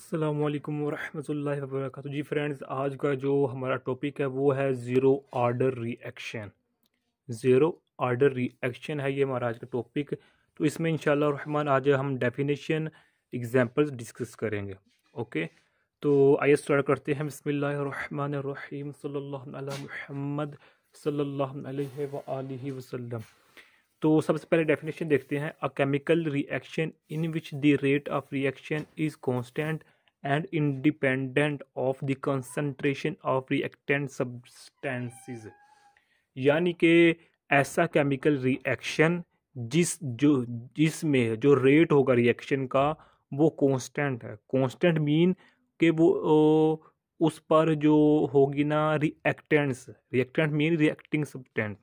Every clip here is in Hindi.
अस्सलामुअलैकुम वरहमतुल्लाहि वबरकातुहू। जी फ्रेंड्स, आज का जो हमारा टॉपिक है वो है zero order reaction. Zero order reaction है ये हमारा आज का टॉपिक। तो इसमें इंशाल्लाह रहमान आज हम डेफिनेशन एग्जांपल्स डिस्कस करेंगे। ओके, तो आइए स्टार्ट करते हैं। बिस्मिल्लाहिर्रहमानिर्रहीम, सल्लल्लाहु अला मुहम्मद सल्लल्लाहु अलैहि व आलिहि वसल्लम। तो सबसे पहले डेफिनेशन देखते हैं। A chemical reaction in which the rate of reaction is constant and independent of the concentration of reactant substances. यानी कि ऐसा केमिकल रिएक्शन जिसमें जो रेट होगा रिएक्शन का वो कांस्टेंट है। कांस्टेंट मीन कि वो उस पर जो होगी ना reactants, reactant mean reacting substance.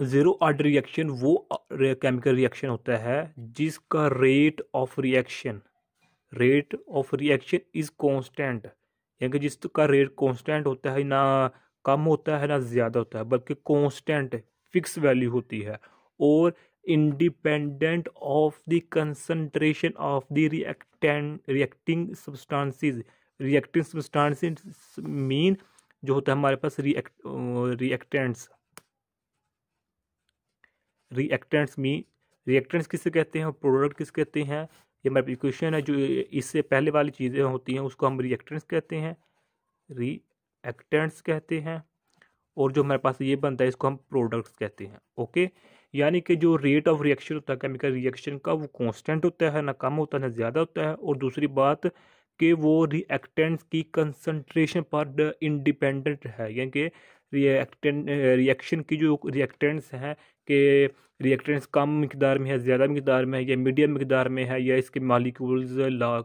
Zero order reaction वो केमिकल रिएक्शन होता है जिसका rate of reaction is constant, यानी कि जिसका रेट कांस्टेंट होता है, ना कम होता है ना ज़्यादा होता है, बल्कि कांस्टेंट फिक्स वैल्यू होती है, और independent of the concentration of the reacting substances mean जो होता है हमारे पास रिएक्टेंट्स किसे कहते हैं और प्रोडक्ट किसे कहते हैं। ये हमारी इक्वेशन है। जो इससे पहले वाली चीज़ें होती हैं उसको हम रिएक्टेंट्स कहते हैं, और जो हमारे पास ये बनता है इसको हम प्रोडक्ट्स कहते हैं। ओके, यानी कि जो रेट ऑफ रिएक्शन होता है केमिकल रिएक्शन का वो कांस्टेंट होता है, ना कम होता है ना ज़्यादा होता है। और दूसरी बात कि वो रिएक्टेंट्स की कंसंट्रेशन पर इंडिपेंडेंट है, यानी कि रिएक्शन की जो रिएक्टेंट्स हैं कि रिएक्टेंट्स कम मिकदार में है, ज़्यादा मिकदार में है, या मीडियम मिकदार में है, या इसके मालिक्यूल्स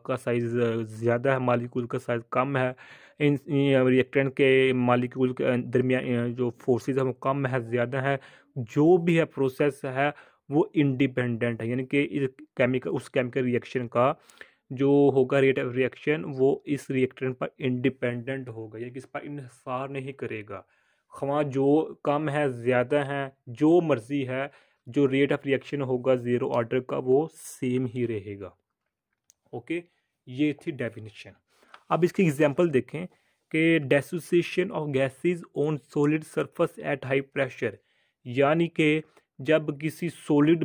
का साइज़ ज़्यादा है, मालिक्यूल का साइज़ कम है, इन रिएक्टेंट के मालिक्यूल के दरमियान जो फोर्सेस है वो कम है ज़्यादा है, जो भी है प्रोसेस है वो इंडिपेंडेंट है। यानी कि उस केमिकल रिएक्शन का जो होगा रेट ऑफ रिएक्शन वो इस रिएक्टेंट पर इंडिपेंडेंट होगा, यानी कि इस पर इन्हिसार नहीं करेगा। ख्वाह जो कम है ज़्यादा है जो मर्ज़ी है, जो रेट ऑफ रिएक्शन होगा ज़ीरो ऑर्डर का वो सेम ही रहेगा। ओके, ये थी डेफिनेशन। अब इसकी एग्जांपल देखें कि dissociation of gases on solid surface at high pressure, यानी कि जब किसी सॉलिड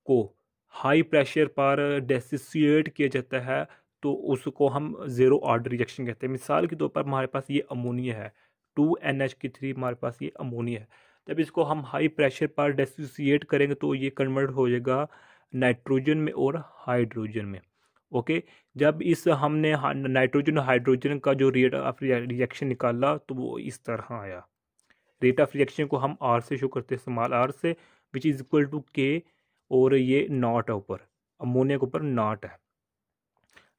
को हाई प्रेशर पर डेसोसिएट किया जाता है तो उसको हम ज़ीरो ऑर्डर रिएक्शन कहते हैं। मिसाल के तौर पर हमारे पास ये अमोनिया है, 2NH3 हमारे पास ये अमोनिया है। जब इसको हम हाई प्रेशर पर डेसोसिएट करेंगे तो ये कन्वर्ट हो जाएगा नाइट्रोजन में और हाइड्रोजन में। ओके, जब इस हमने नाइट्रोजन और हाइड्रोजन का जो रेट ऑफ रिएक्शन निकाला तो वो इस तरह आया। रेट ऑफ रिएक्शन को हम आर से शो करते हैं, स्मॉल आर से, विच इज इक्वल टू के, और ये नॉट है ऊपर, अमोनिया के ऊपर नॉट है।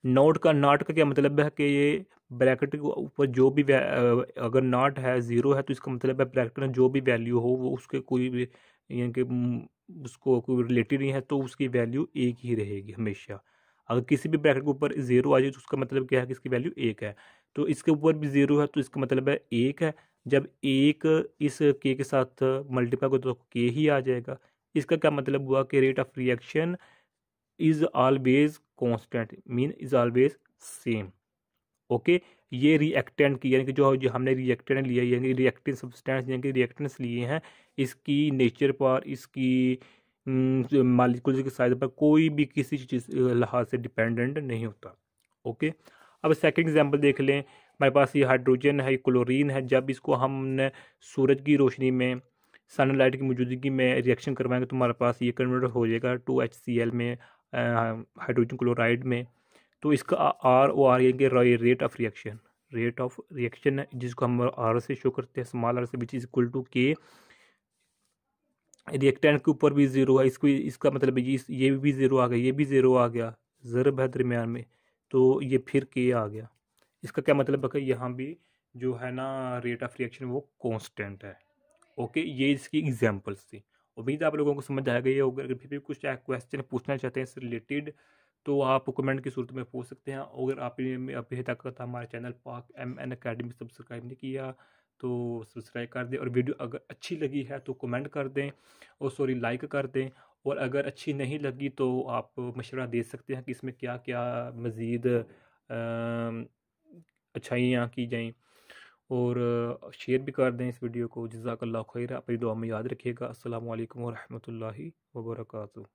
नॉट का क्या मतलब है कि ये ब्रैकेट के ऊपर जो भी अगर नॉट है ज़ीरो है तो इसका मतलब है ब्रैकेट में जो भी वैल्यू हो वो उसके कोई भी, यानी कि उसको कोई रिलेटेड नहीं है तो उसकी वैल्यू एक ही रहेगी हमेशा। अगर किसी भी ब्रैकेट के ऊपर ज़ीरो आ जाए तो उसका मतलब क्या है कि इसकी वैल्यू एक है, तो इसके ऊपर भी ज़ीरो है तो इसका मतलब है एक है। जब एक इस के साथ मल्टीप्लाई को तो के ही आ जाएगा। इसका क्या मतलब हुआ कि rate of reaction is always constant mean is always same. Okay, ये रिएक्टेंट की, यानी कि जो हमने रिएक्टेंट लिया यानी रिएक्टिव सब्सटेंस यानी कि रिएक्टेंट्स लिए हैं, इसकी नेचर पर, इसकी मालिक्यूल्स के साइज पर कोई भी किसी चीज़ लिहाज से डिपेंडेंट नहीं होता। ओके, अब सेकंड एग्जांपल देख लें। हमारे पास ये हाइड्रोजन है, ये क्लोरीन है। जब इसको हमने सूरज की रोशनी में, सनलाइट की मौजूदगी में रिएक्शन करवाएंगे तो हमारे पास ये कन्वर्ट हो जाएगा 2HCl में, हाइड्रोजन क्लोराइड में। तो इसका आर ओ आर ये रेट ऑफ रिएक्शन है जिसको हम आर से शो करते हैं, स्मॉल आर से, विच इज इक्वल टू के। रिएक्टेंट के ऊपर भी ज़ीरो है, इसको इसका मतलब ये भी ज़ीरो आ गया, ये भी ज़ीरो आ गया, ज़रब है दरमियान में तो ये फिर के आ गया। इसका क्या मतलब है कि यहाँ भी जो है ना रेट ऑफ रिएक्शन वो कांस्टेंट है। ओके, ये इसकी एग्जांपल्स थी। उम्मीद आप लोगों को समझ आ गई है। अगर फिर भी कुछ क्वेश्चन पूछना चाहते हैं इससे रिलेटेड तो आप कमेंट की सूरत में पूछ सकते हैं। अगर आपने अभी तक हमारे चैनल पाक MN अकेडमी सब्सक्राइब नहीं किया तो सब्सक्राइब कर दें, और वीडियो अगर अच्छी लगी है तो कमेंट कर दें, और सॉरी लाइक कर दें, और अगर अच्छी नहीं लगी तो आप मशवरा दे सकते हैं कि इसमें क्या क्या मज़ीद अच्छाइयाँ की जाएँ। और शेयर भी कर दें इस वीडियो को। जज़ाकल्लाहु खैर। अपनी दुआ में याद रखिएगा। अस्सलामु अलैकुम व रहमतुल्लाहि व बरकातुहू।